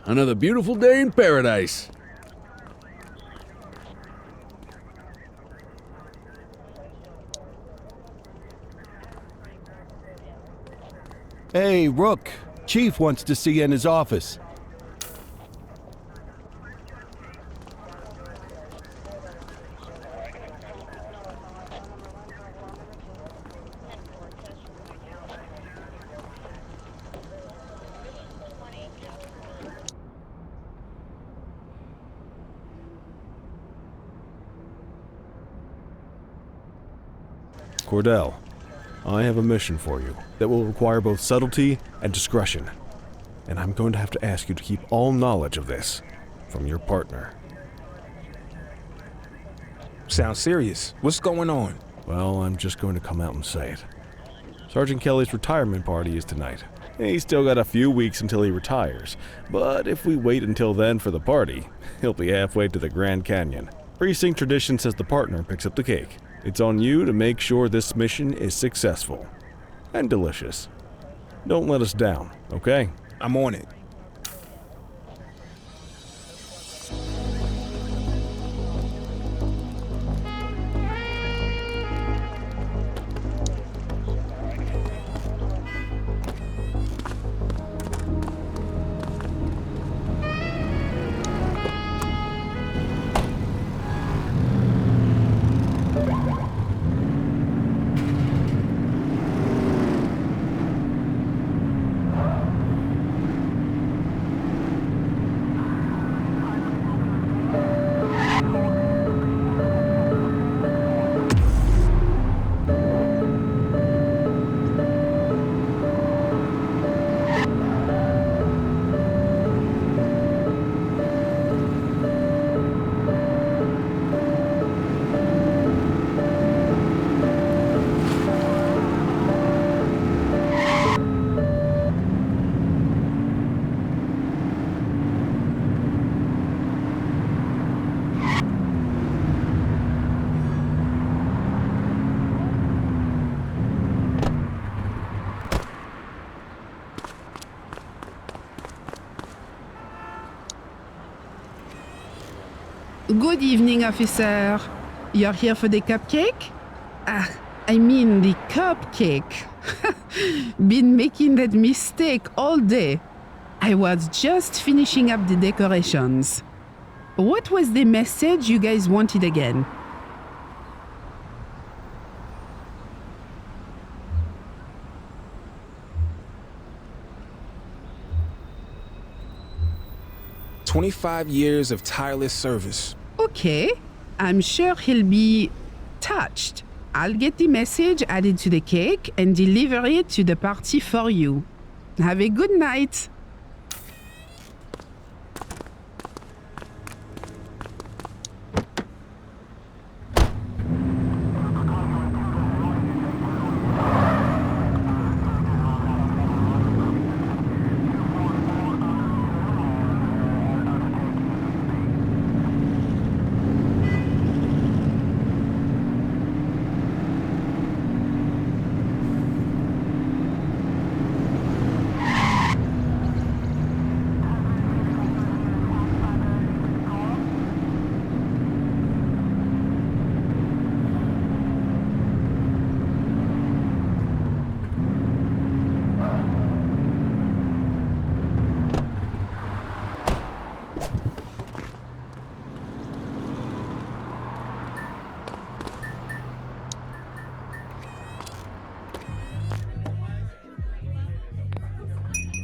another beautiful day in paradise. Hey, Rook. Chief wants to see you in his office. Cordell, I have a mission for you that will require both subtlety and discretion. And I'm going to have to ask you to keep all knowledge of this from your partner. Sounds serious. What's going on? Well, I'm just going to come out and say it. Sergeant Kelly's retirement party is tonight. He's still got a few weeks until he retires, but if we wait until then for the party, he'll be halfway to the Grand Canyon. Precinct tradition says the partner picks up the cake. It's on you to make sure this mission is successful and delicious. Don't let us down, okay? I'm on it. Good evening, officer. You're here for the cupcake? I mean the cupcake. Been making that mistake all day. I was just finishing up the decorations. What was the message you guys wanted again? "25 years of tireless service." Okay, I'm sure he'll be touched. I'll get the message added to the cake and deliver it to the party for you. Have a good night.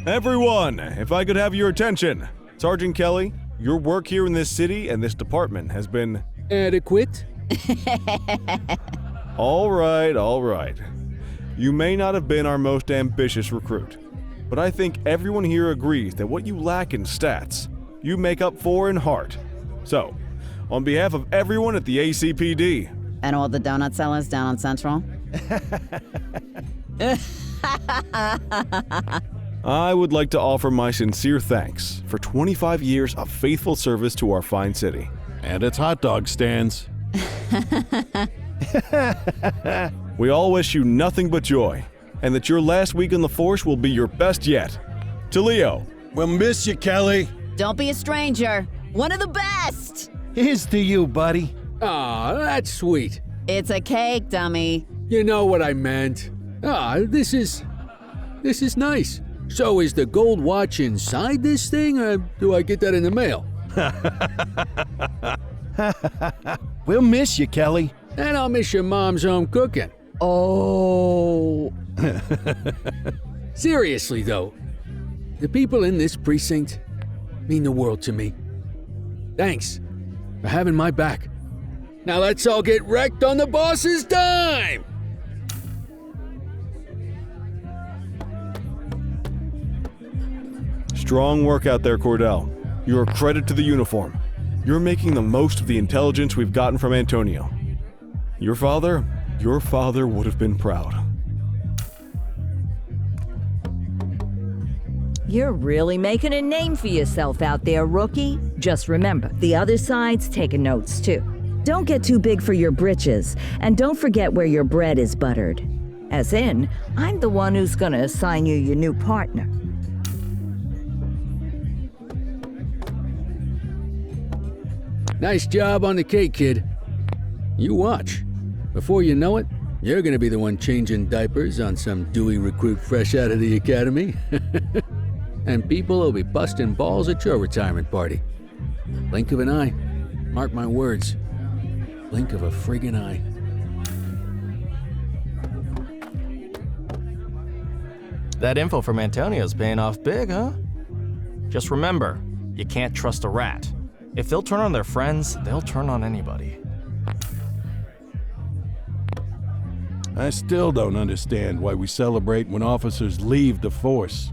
Everyone, if I could have your attention. Sergeant Kelly, your work here in this city and this department has been... Adequate? All right. You may not have been our most ambitious recruit, but I think everyone here agrees that what you lack in stats, you make up for in heart. So, on behalf of everyone at the ACPD... And all the donut sellers down on Central? I would like to offer my sincere thanks for 25 years of faithful service to our fine city. And its hot dog stands. We all wish you nothing but joy, and that your last week on the force will be your best yet. To Leo. We'll miss you, Kelly. Don't be a stranger. One of the best! Here's to you, buddy. Aw, that's sweet. It's a cake, dummy. You know what I meant. This is nice. So is the gold watch inside this thing, or do I get that in the mail? We'll miss you, Kelly. And I'll miss your mom's home cooking. Oh. Seriously, though, the people in this precinct mean the world to me. Thanks for having my back. Now let's all get wrecked on the boss's dime! Strong work out there, Cordell. You're a credit to the uniform. You're making the most of the intelligence we've gotten from Antonio. Your father would have been proud. You're really making a name for yourself out there, rookie. Just remember, the other side's taking notes too. Don't get too big for your britches, and don't forget where your bread is buttered. As in, I'm the one who's gonna assign you your new partner. Nice job on the cake, kid. You watch. Before you know it, you're gonna be the one changing diapers on some dewy recruit fresh out of the academy. And people will be busting balls at your retirement party. Blink of an eye. Mark my words. Blink of a friggin' eye. That info from Antonio's paying off big, huh? Just remember, you can't trust a rat. If they'll turn on their friends, they'll turn on anybody. I still don't understand why we celebrate when officers leave the force.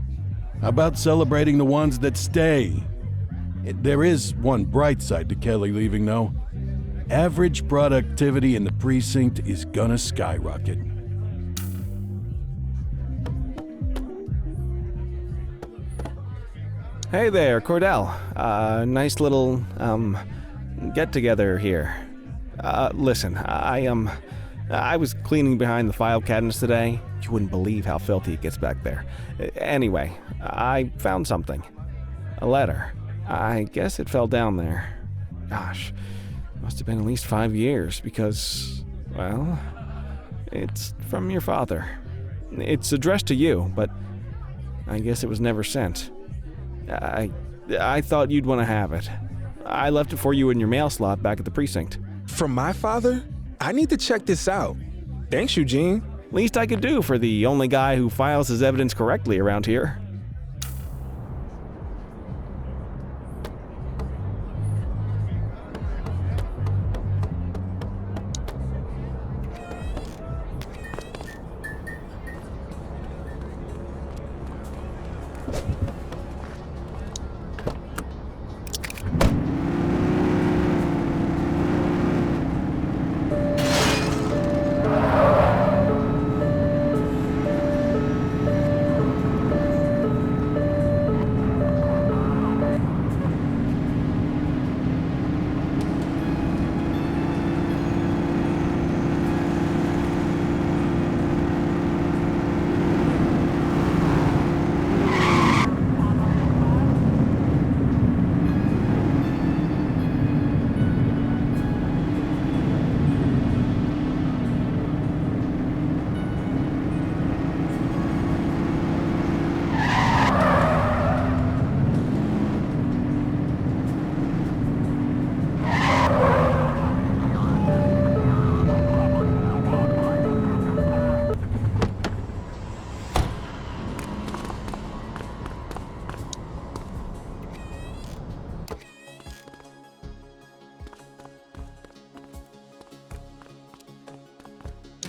How about celebrating the ones that stay? There is one bright side to Kelly leaving, though. Average productivity in the precinct is gonna skyrocket. Hey there, Cordell. Nice little, get-together here. Listen, I was cleaning behind the file cabinets today. You wouldn't believe how filthy it gets back there. Anyway, I found something. A letter. I guess it fell down there. Gosh, must have been at least 5 years because, well, it's from your father. It's addressed to you, but I guess it was never sent. I thought you'd want to have it. I left it for you in your mail slot back at the precinct. From my father? I need to check this out. Thanks, Eugene. Least I could do for the only guy who files his evidence correctly around here.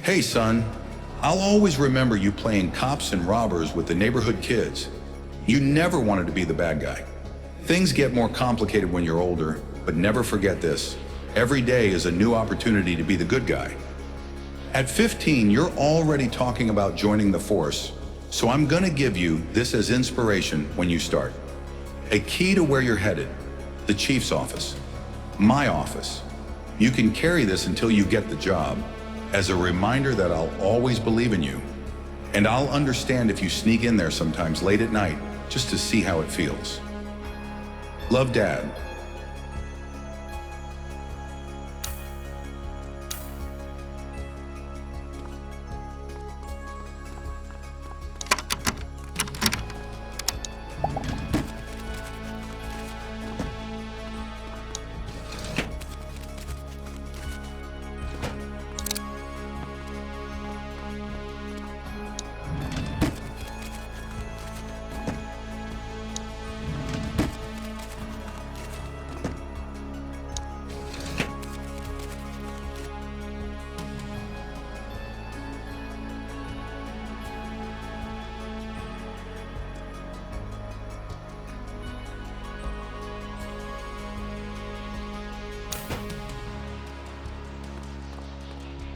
Hey, son. I'll always remember you playing cops and robbers with the neighborhood kids. You never wanted to be the bad guy. Things get more complicated when you're older, but never forget this. Every day is a new opportunity to be the good guy. At 15, you're already talking about joining the force, so I'm gonna give you this as inspiration when you start. A key to where you're headed, the chief's office, my office. You can carry this until you get the job, as a reminder that I'll always believe in you. And I'll understand if you sneak in there sometimes late at night, just to see how it feels. Love, Dad.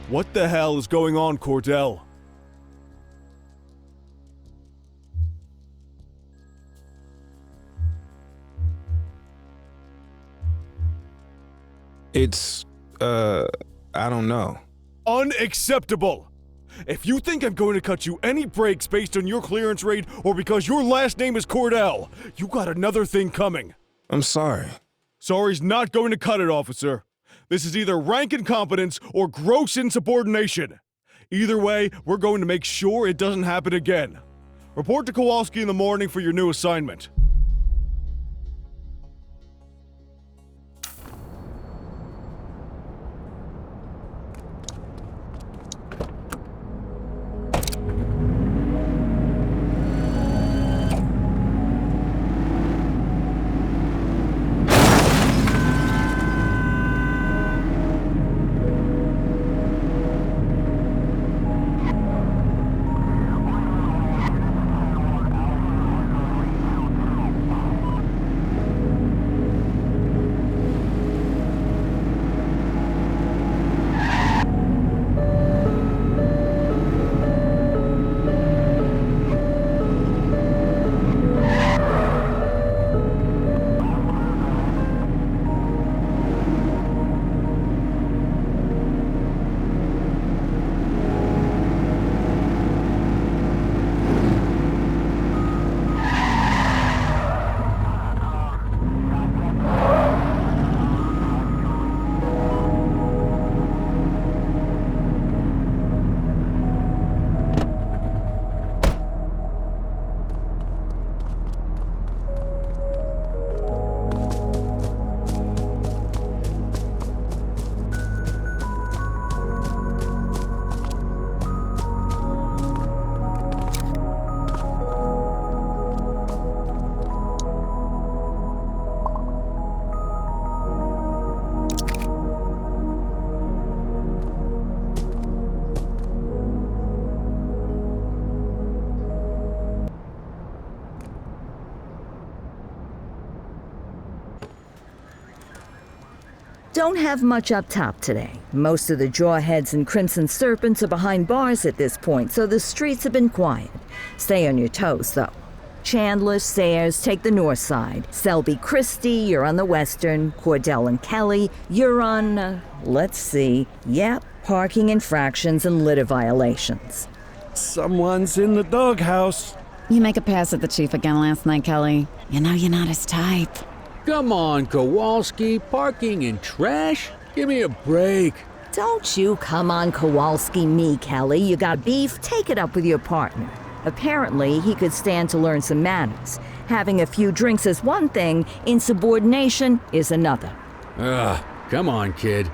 What the hell is going on, Cordell? It's, I don't know. Unacceptable! If you think I'm going to cut you any breaks based on your clearance rate or because your last name is Cordell, you got another thing coming. I'm sorry. Sorry's not going to cut it, officer. This is either rank incompetence or gross insubordination. Either way, we're going to make sure it doesn't happen again. Report to Kowalski in the morning for your new assignment. Don't have much up top today. Most of the Jawheads and Crimson Serpents are behind bars at this point, so the streets have been quiet. Stay on your toes, though. Chandler, Sayers take the north side. Selby Christie, you're on the western. Cordell and Kelly, you're on, let's see. Yep, parking infractions and litter violations. Someone's in the doghouse. You make a pass at the chief again last night, Kelly. You know you're not his type. Come on, Kowalski. Parking in trash? Give me a break. Don't you come on Kowalski me, Kelly. You got beef? Take it up with your partner. Apparently, he could stand to learn some manners. Having a few drinks is one thing, insubordination is another. Come on, kid.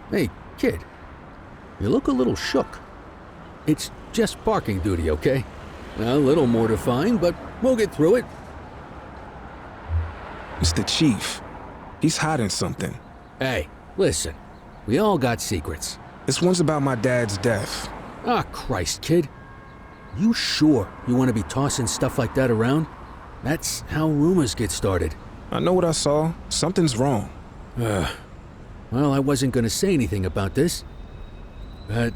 Hey, kid. You look a little shook. It's just parking duty, okay? A little mortifying, but we'll get through it. It's the chief. He's hiding something. Hey, listen. We all got secrets. This one's about my dad's death. Ah, Christ, kid. You sure you want to be tossing stuff like that around? That's how rumors get started. I know what I saw. Something's wrong. Well, I wasn't going to say anything about this, but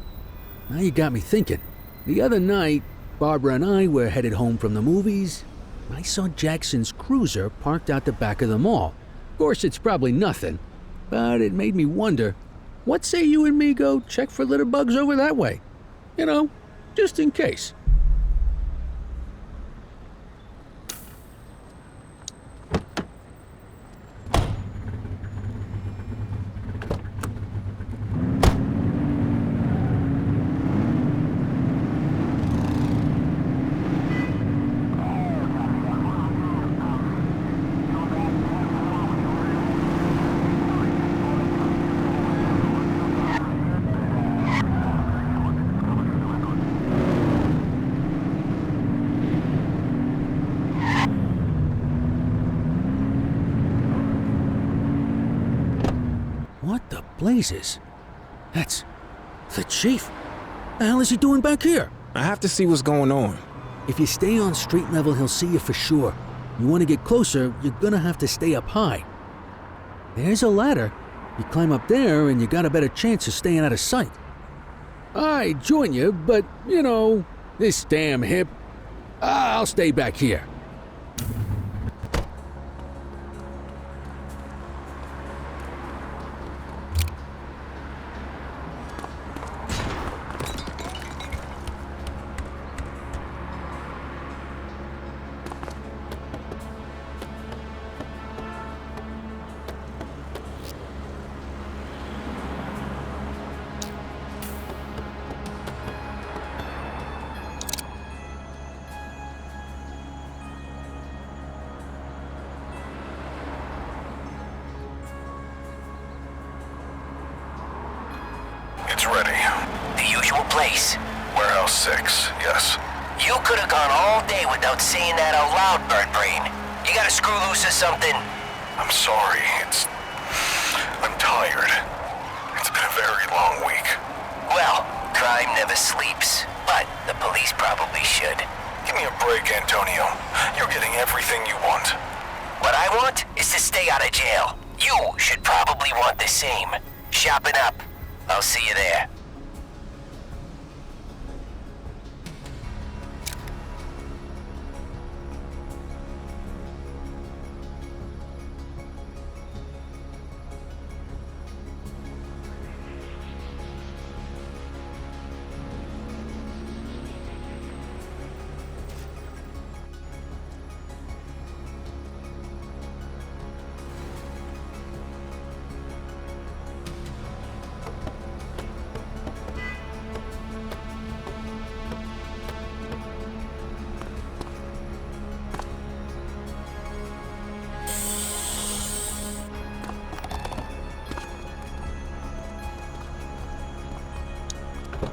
Now you got me thinking. The other night, Barbara and I were headed home from the movies. I saw Jackson's cruiser parked out the back of the mall. Of course, it's probably nothing, but it made me wonder, what say you and me go check for litter bugs over that way? You know, just in case. What the blazes? That's the chief. The hell is he doing back here? I have to see what's going on. If you stay on street level, he'll see you for sure. You want to get closer, you're gonna have to stay up high. There's a ladder. You climb up there and you got a better chance of staying out of sight. I'd join you, but, you know, this damn hip. I'll stay back here. It's ready. The usual place. Warehouse 6, yes. You could have gone all day without saying that out loud, Bird Brain. You got a screw loose or something? I'm sorry, I'm tired. It's been a very long week. Well, crime never sleeps, but the police probably should. Give me a break, Antonio. You're getting everything you want. What I want is to stay out of jail. You should probably want the same. Shopping up. I'll see you there.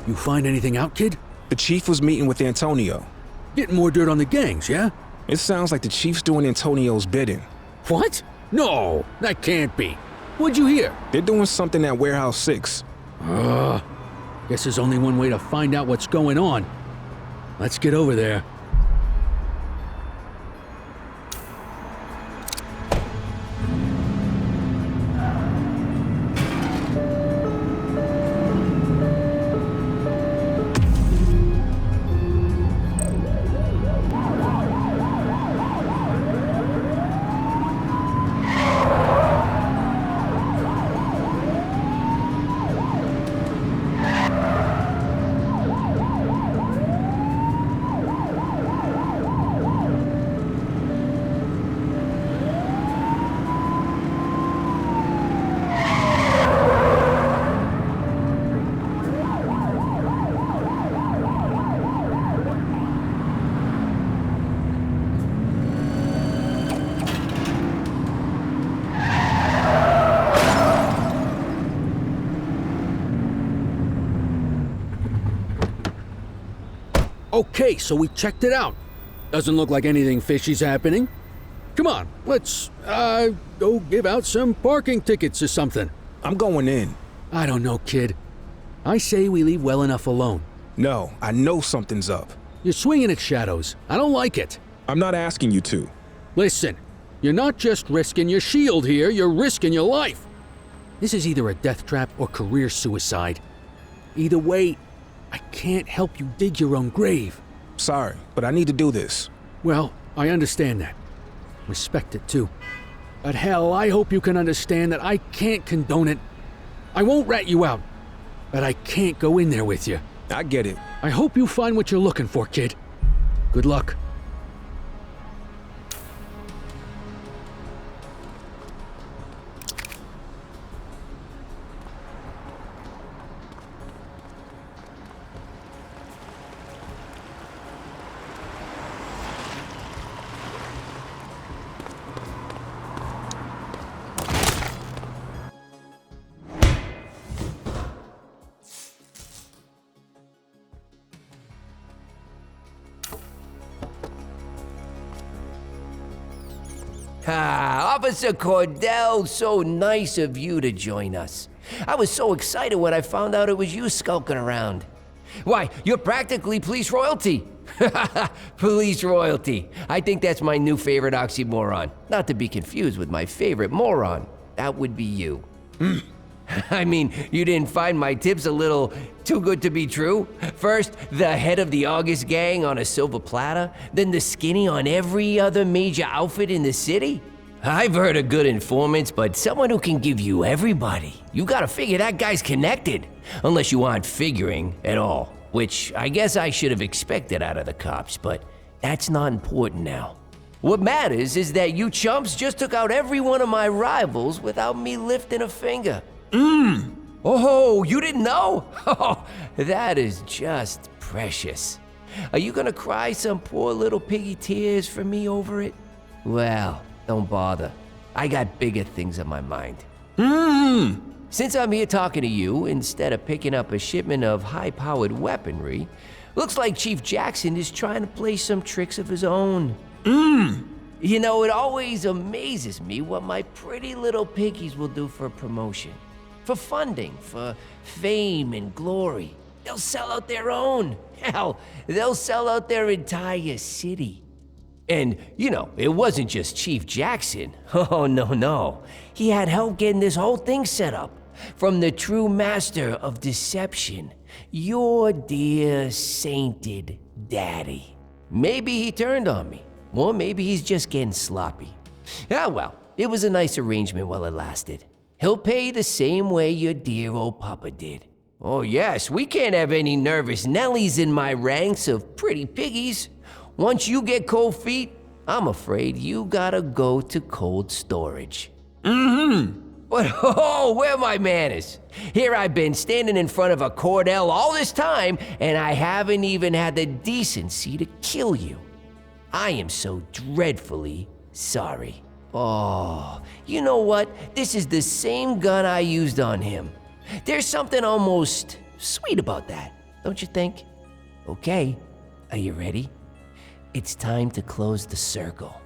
You find anything out, kid? The chief was meeting with Antonio. Getting more dirt on the gangs, yeah? It sounds like the chief's doing Antonio's bidding. What? No, that can't be. What'd you hear? They're doing something at Warehouse 6. Guess there's only one way to find out what's going on. Let's get over there. Okay, so we checked it out. Doesn't look like anything fishy's happening. Come on, let's, go give out some parking tickets or something. I'm going in. I don't know, kid. I say we leave well enough alone. No, I know something's up. You're swinging at shadows. I don't like it. I'm not asking you to. Listen, you're not just risking your shield here, you're risking your life. This is either a death trap or career suicide. Either way, I can't help you dig your own grave. Sorry, but I need to do this. Well, I understand that. Respect it too. But hell, I hope you can understand that I can't condone it. I won't rat you out, but I can't go in there with you. I get it. I hope you find what you're looking for, kid. Good luck. Ah, Officer Cordell, so nice of you to join us. I was so excited when I found out it was you skulking around. Why, you're practically police royalty. Police royalty. I think that's my new favorite oxymoron. Not to be confused with my favorite moron. That would be you. I mean, you didn't find my tips a little too good to be true? First, the head of the August gang on a silver platter, then the skinny on every other major outfit in the city? I've heard of good informants, but someone who can give you everybody. You gotta figure that guy's connected, unless you aren't figuring at all, which I guess I should have expected out of the cops, but that's not important now. What matters is that you chumps just took out every one of my rivals without me lifting a finger. Oh, you didn't know? Oh, that is just precious. Are you gonna cry some poor little piggy tears for me over it? Well, don't bother. I got bigger things on my mind. Since I'm here talking to you, instead of picking up a shipment of high-powered weaponry, looks like Chief Jackson is trying to play some tricks of his own. You know, it always amazes me what my pretty little piggies will do for promotion. For funding, for fame and glory. They'll sell out their own. Hell, they'll sell out their entire city. And, you know, it wasn't just Chief Jackson. Oh, no. He had help getting this whole thing set up. From the true master of deception, your dear sainted daddy. Maybe he turned on me, or maybe he's just getting sloppy. Ah, well, it was a nice arrangement while it lasted. He'll pay the same way your dear old papa did. Oh yes, we can't have any nervous Nellies in my ranks of pretty piggies. Once you get cold feet, I'm afraid you gotta go to cold storage. But oh, where are my manners? Here I've been standing in front of a Cordell all this time, and I haven't even had the decency to kill you. I am so dreadfully sorry. Oh, you know what? This is the same gun I used on him. There's something almost sweet about that, don't you think? Okay, are you ready? It's time to close the circle.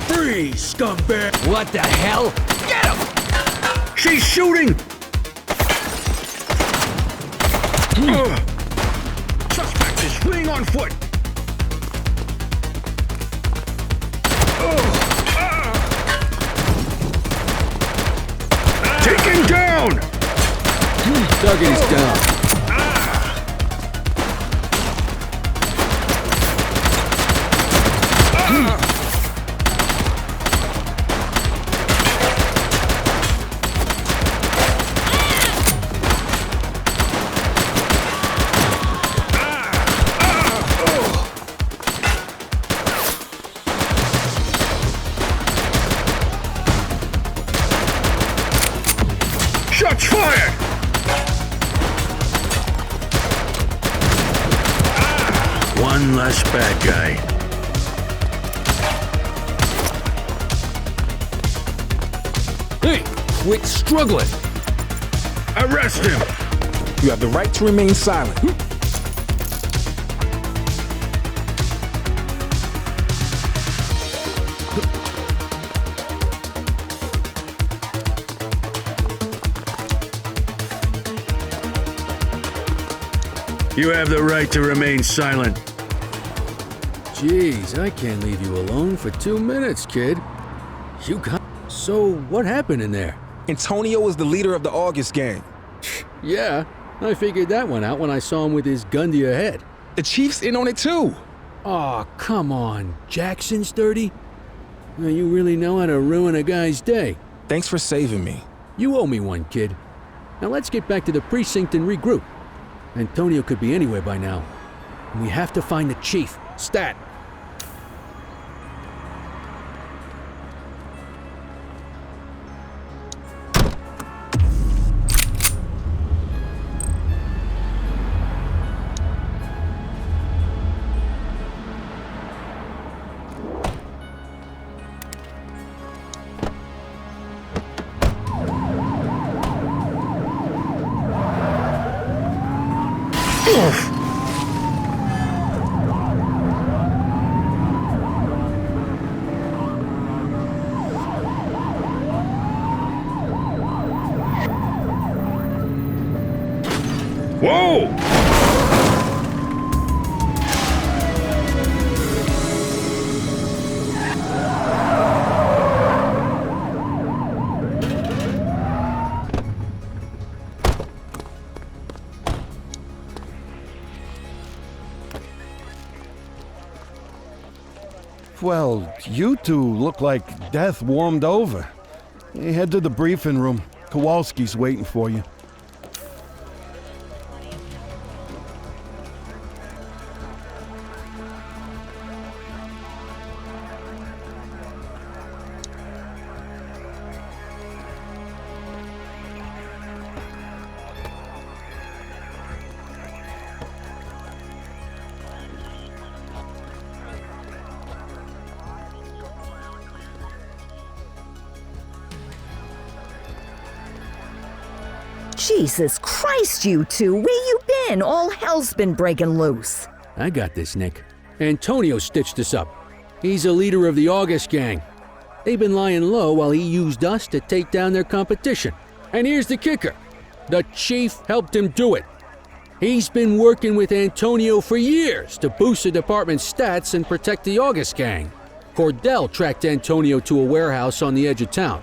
Freeze, scumbag! What the hell? Get him! She's shooting! Suspect is fleeing on foot! Taken down! Duggan's down. Shots fired! One less bad guy. Hey, quit struggling! Arrest him! You have the right to remain silent. You have the right to remain silent. Jeez, I can't leave you alone for 2 minutes, kid. You got... So, what happened in there? Antonio is the leader of the August gang. Yeah, I figured that one out when I saw him with his gun to your head. The chief's in on it too. Aw, come on. Jackson's dirty? Now, you really know how to ruin a guy's day. Thanks for saving me. You owe me one, kid. Now let's get back to the precinct and regroup. Antonio could be anywhere by now. And we have to find the chief. Stat. Whoa! Well, you two look like death warmed over. Hey, head to the briefing room. Kowalski's waiting for you. Jesus Christ, you two, where you been? All hell's been breaking loose. I got this, Nick. Antonio stitched us up. He's a leader of the August gang. They've been lying low while he used us to take down their competition. And here's the kicker. The chief helped him do it. He's been working with Antonio for years to boost the department's stats and protect the August gang. Cordell tracked Antonio to a warehouse on the edge of town.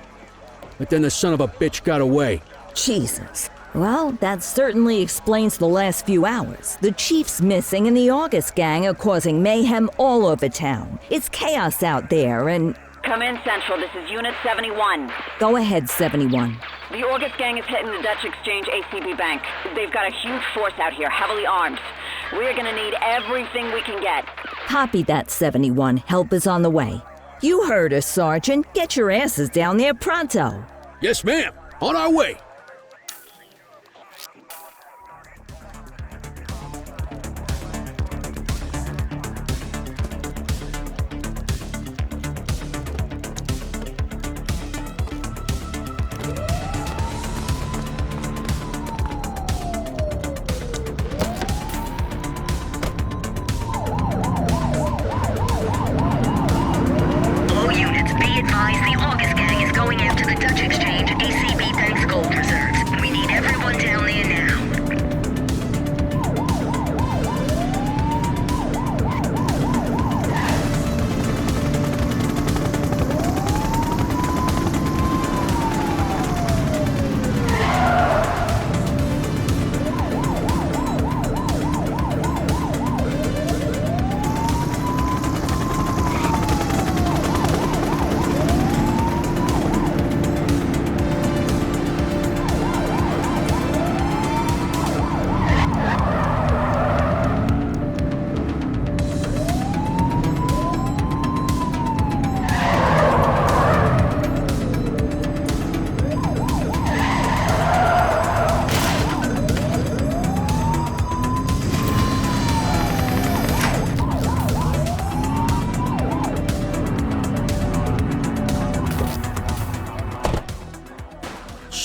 But then the son of a bitch got away. Jesus. Well, that certainly explains the last few hours. The chief's missing and the August gang are causing mayhem all over town. It's chaos out there and... Come in, Central. This is Unit 71. Go ahead, 71. The August gang is hitting the Dutch Exchange ACB Bank. They've got a huge force out here, heavily armed. We're gonna need everything we can get. Copy that, 71. Help is on the way. You heard us, Sergeant. Get your asses down there pronto. Yes, ma'am. On our way.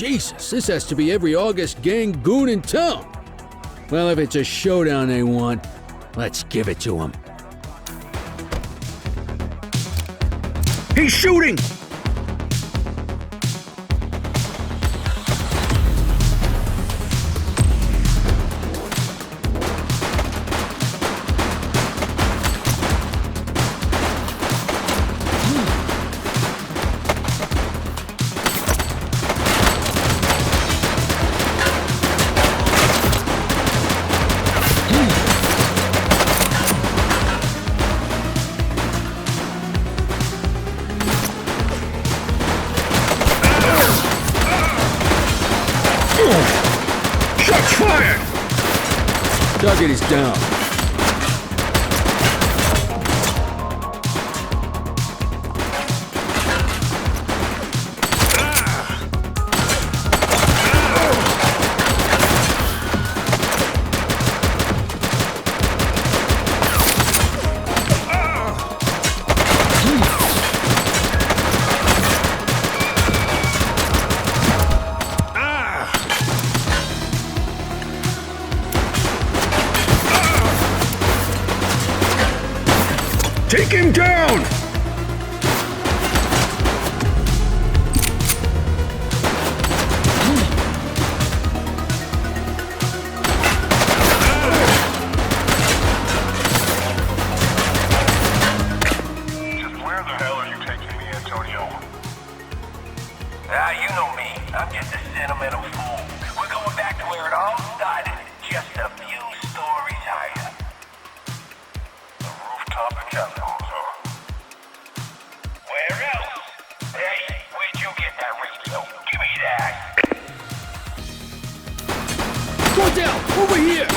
Jesus, this has to be every August gang goon in town. Well, if it's a showdown they want, let's give it to them. He's shooting! fired! Target is down. Take him down! Just where the hell are you taking me, Antonio? You know me. I'm just a sentimental fool. We're going back to where it all started, just a few stories higher. The rooftop in California, huh? Where else? Hey, where'd you get that radio? Give me that. Go down! Over here!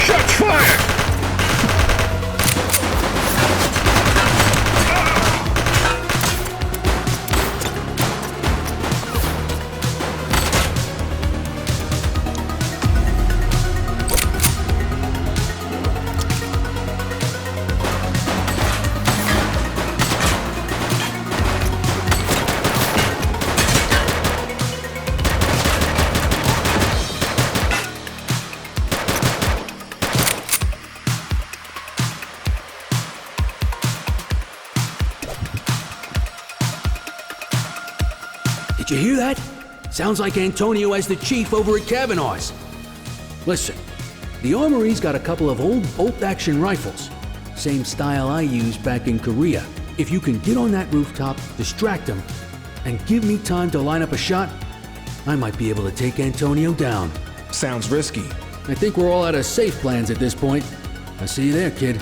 Shots fired! Did you hear that? Sounds like Antonio as the chief over at Kavanaugh's. Listen, the armory's got a couple of old bolt-action rifles. Same style I used back in Korea. If you can get on that rooftop, distract him, and give me time to line up a shot, I might be able to take Antonio down. Sounds risky. I think we're all out of safe plans at this point. I'll see you there, kid.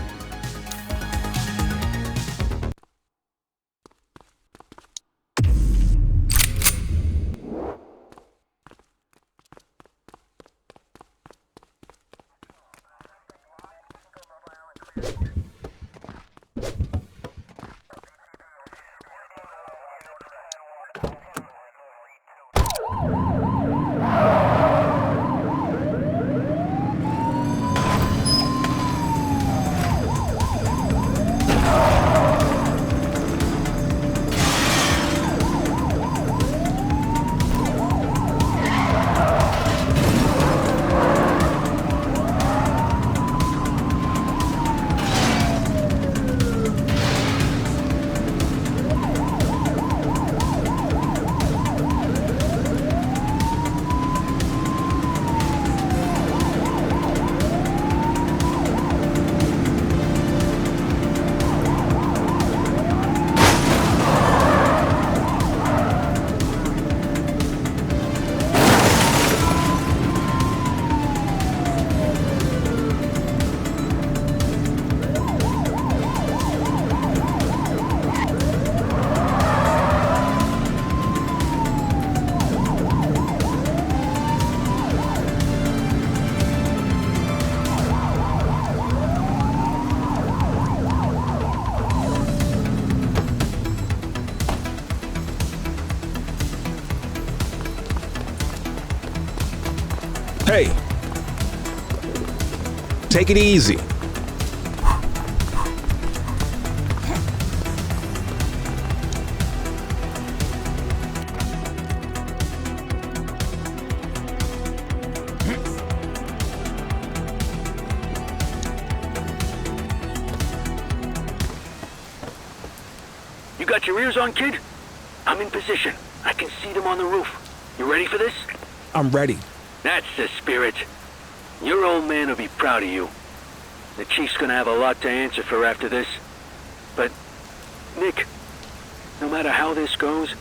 Hey, take it easy. You got your ears on, kid? I'm in position. I can see them on the roof. You ready for this? I'm ready. That's the spirit. Your old man will be proud of you. The chief's gonna have a lot to answer for after this. But, Nick, no matter how this goes,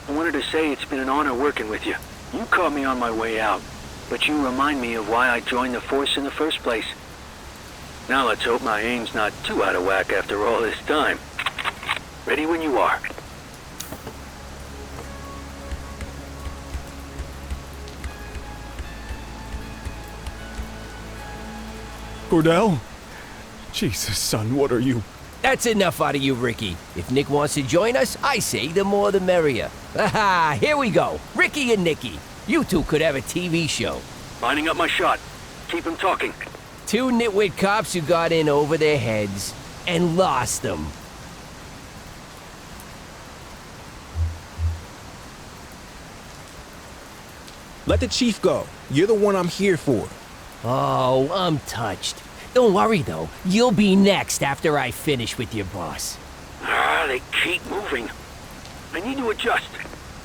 I wanted to say it's been an honor working with you. You caught me on my way out, but you remind me of why I joined the force in the first place. Now let's hope my aim's not too out of whack after all this time. Ready when you are. Cordell? Jesus, son, what are you? That's enough out of you, Ricky. If Nick wants to join us, I say the more the merrier. Aha, here we go. Ricky and Nicky. You two could have a TV show. Lining up my shot. Keep him talking. Two nitwit cops who got in over their heads and lost them. Let the chief go. You're the one I'm here for. Oh, I'm touched. Don't worry, though. You'll be next after I finish with your boss. They keep moving. I need to adjust.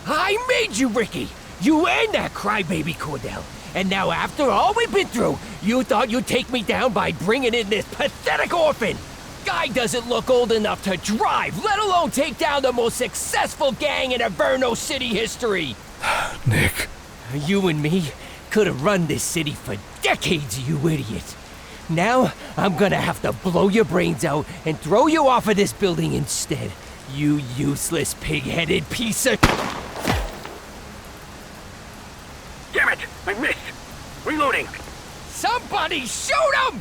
I made you, Ricky. You and that crybaby Cordell. And now after all we've been through, you thought you'd take me down by bringing in this pathetic orphan. Guy doesn't look old enough to drive, let alone take down the most successful gang in Averno City history. Nick. You and me could have run this city for decades, you idiot. Now, I'm gonna have to blow your brains out and throw you off of this building instead. You useless pig-headed piece of... Damn it! I missed! Reloading! Somebody shoot him!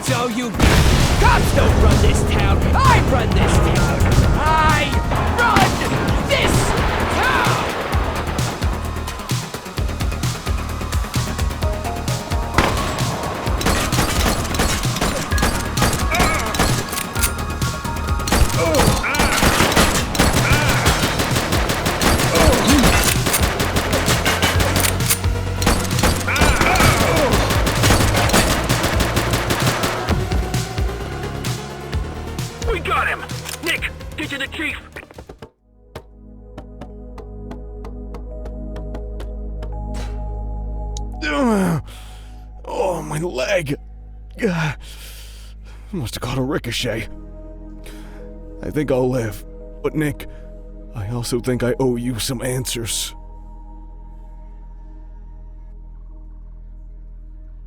So you cops don't run this town. I run this town. I run this town. We got him! Nick, get to the chief! Oh, my leg. Must have caught a ricochet. I think I'll live. But Nick, I also think I owe you some answers.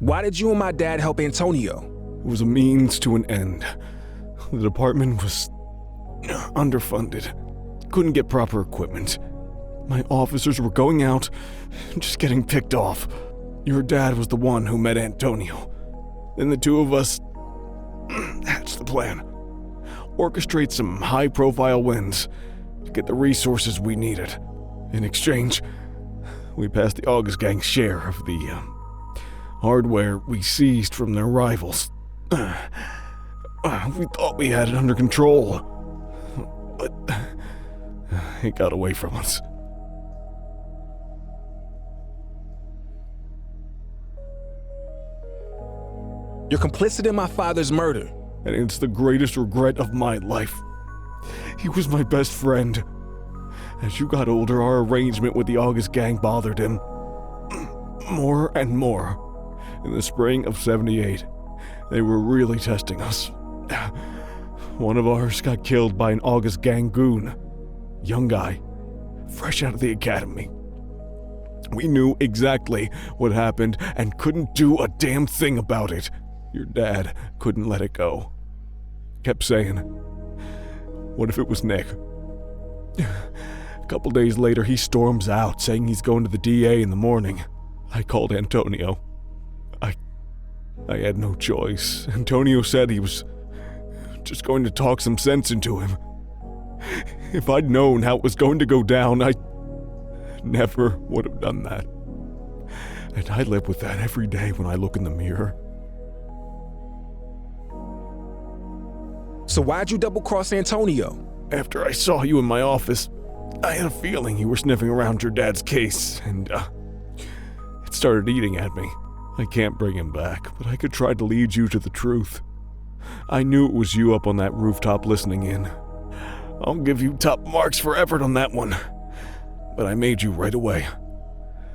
Why did you and my dad help Antonio? It was a means to an end. The department was underfunded. Couldn't get proper equipment. My officers were going out, just getting picked off. Your dad was the one who met Antonio. Then the two of us hatched the plan. Orchestrate some high-profile wins to get the resources we needed. In exchange, we passed the August Gang's share of the hardware we seized from their rivals. We thought we had it under control, but it got away from us. You're complicit in my father's murder. And it's the greatest regret of my life. He was my best friend. As you got older, our arrangement with the August Gang bothered him. more and more. In the spring of '78, they were really testing us. One of ours got killed by an August gang goon. Young guy, fresh out of the academy. We knew exactly what happened and couldn't do a damn thing about it. Your dad couldn't let it go. Kept saying, what if it was Nick? A couple days later, he storms out, saying he's going to the DA in the morning. I called Antonio. I had no choice. Antonio said he was just going to talk some sense into him. If I'd known how it was going to go down, I never would have done that. And I live with that every day when I look in the mirror. So why'd you double-cross Antonio? After I saw you in my office, I had a feeling you were sniffing around your dad's case, and it started eating at me. I can't bring him back, but I could try to lead you to the truth. I knew it was you up on that rooftop listening in. I'll give you top marks for effort on that one. But I made you right away.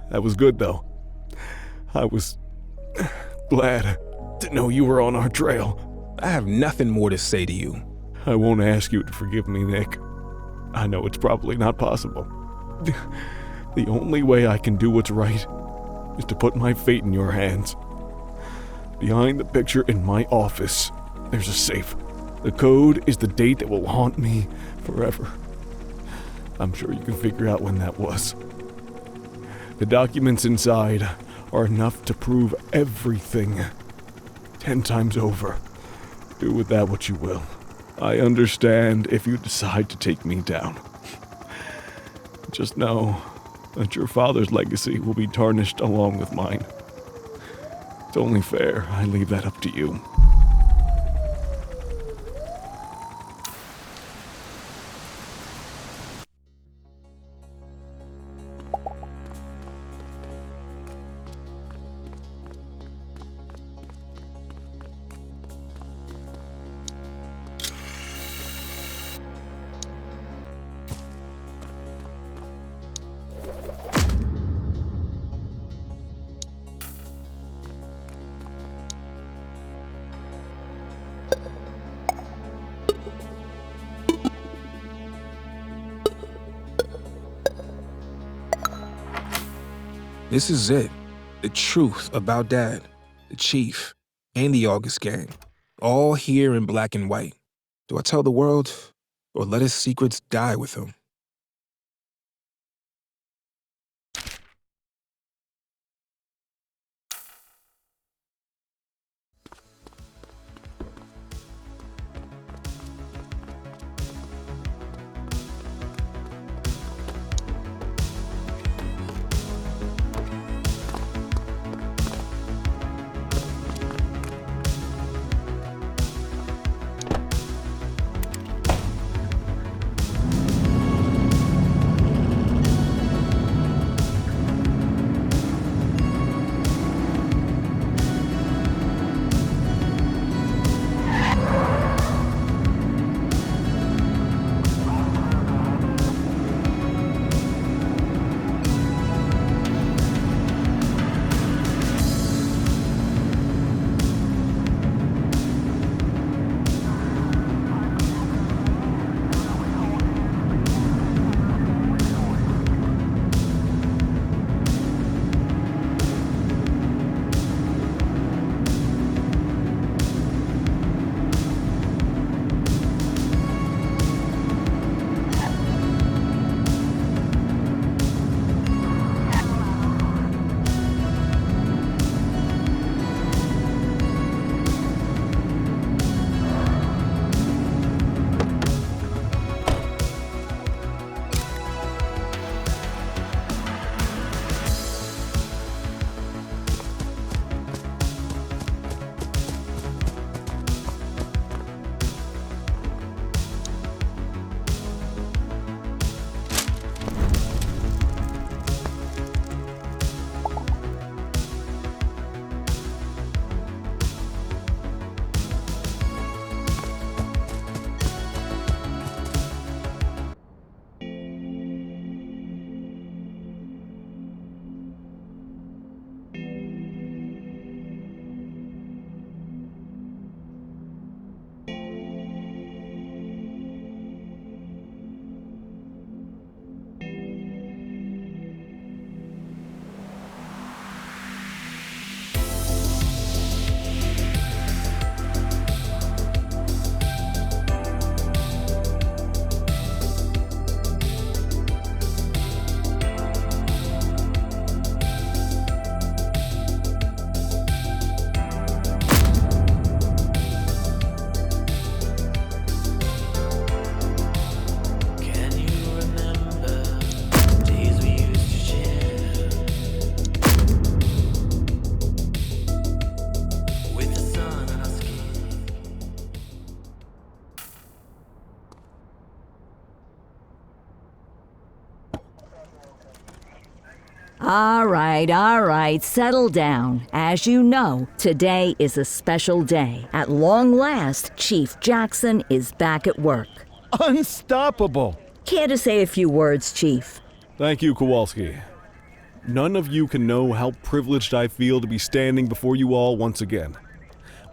That was good, though. I was glad to know you were on our trail. I have nothing more to say to you. I won't ask you to forgive me, Nick. I know it's probably not possible. The only way I can do what's right is to put my fate in your hands. Behind the picture in my office, there's a safe. The code is the date that will haunt me forever. I'm sure you can figure out when that was. The documents inside are enough to prove everything 10 times over. Do with that what you will. I understand if you decide to take me down. Just know that your father's legacy will be tarnished along with mine. It's only fair I leave that up to you. This is it. The truth about Dad, the Chief, and the August gang. All here in black and white. Do I tell the world, or let his secrets die with him? All right, settle down. As you know, today is a special day. At long last, Chief Jackson is back at work. Unstoppable! Care to say a few words, Chief? Thank you, Kowalski. None of you can know how privileged I feel to be standing before you all once again.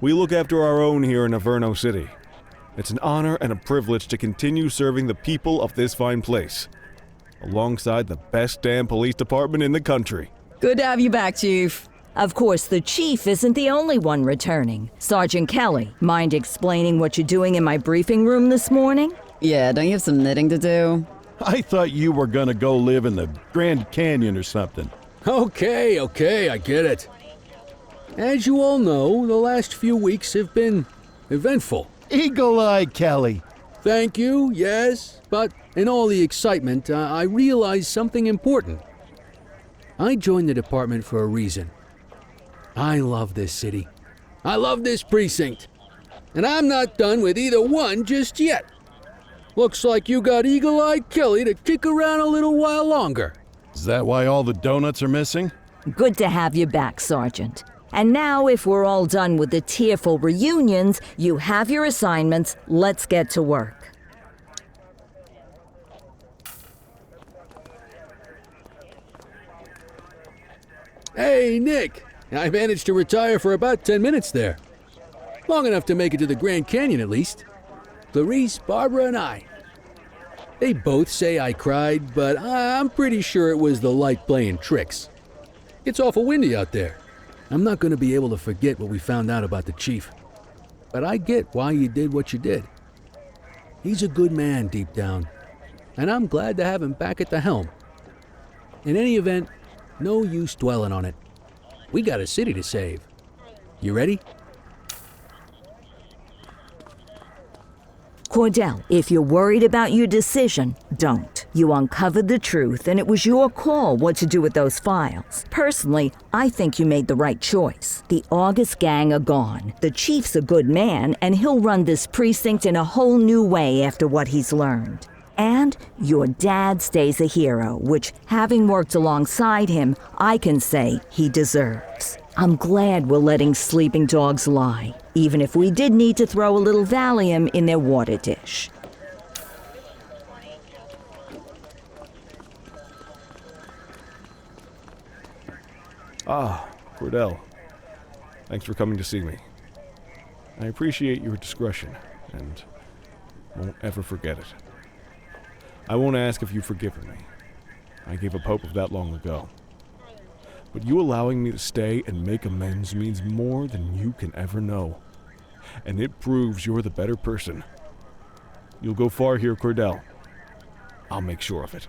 We look after our own here in Averno City. It's an honor and a privilege to continue serving the people of this fine place, alongside the best damn police department in the country. Good to have you back, Chief. Of course, the Chief isn't the only one returning. Sergeant Kelly, mind explaining what you're doing in my briefing room this morning? Yeah, don't you have some knitting to do? I thought you were gonna go live in the Grand Canyon or something. Okay, I get it. As you all know, the last few weeks have been eventful. Eagle-Eye Kelly. Thank you, yes, but in all the excitement, I realized something important. I joined the department for a reason. I love this city. I love this precinct. And I'm not done with either one just yet. Looks like you got Eagle-Eye Kelly to kick around a little while longer. Is that why all the donuts are missing? Good to have you back, Sergeant. And now, if we're all done with the tearful reunions, you have your assignments. Let's get to work. Hey, Nick. I managed to retire for about 10 minutes there. Long enough to make it to the Grand Canyon, at least. Clarice, Barbara, and I. They both say I cried, but I'm pretty sure it was the light playing tricks. It's awful windy out there. I'm not going to be able to forget what we found out about the Chief. But I get why you did what you did. He's a good man deep down, and I'm glad to have him back at the helm. In any event, no use dwelling on it. We got a city to save. You ready? Cordell, if you're worried about your decision, don't. You uncovered the truth, and it was your call what to do with those files. Personally, I think you made the right choice. The August gang are gone. The Chief's a good man, and he'll run this precinct in a whole new way after what he's learned. And your dad stays a hero, which, having worked alongside him, I can say he deserves. I'm glad we're letting sleeping dogs lie, even if we did need to throw a little Valium in their water dish. Ah, Cordell. Thanks for coming to see me. I appreciate your discretion, and won't ever forget it. I won't ask if you've forgiven me. I gave up hope of that long ago. But you allowing me to stay and make amends means more than you can ever know. And it proves you're the better person. You'll go far here, Cordell. I'll make sure of it.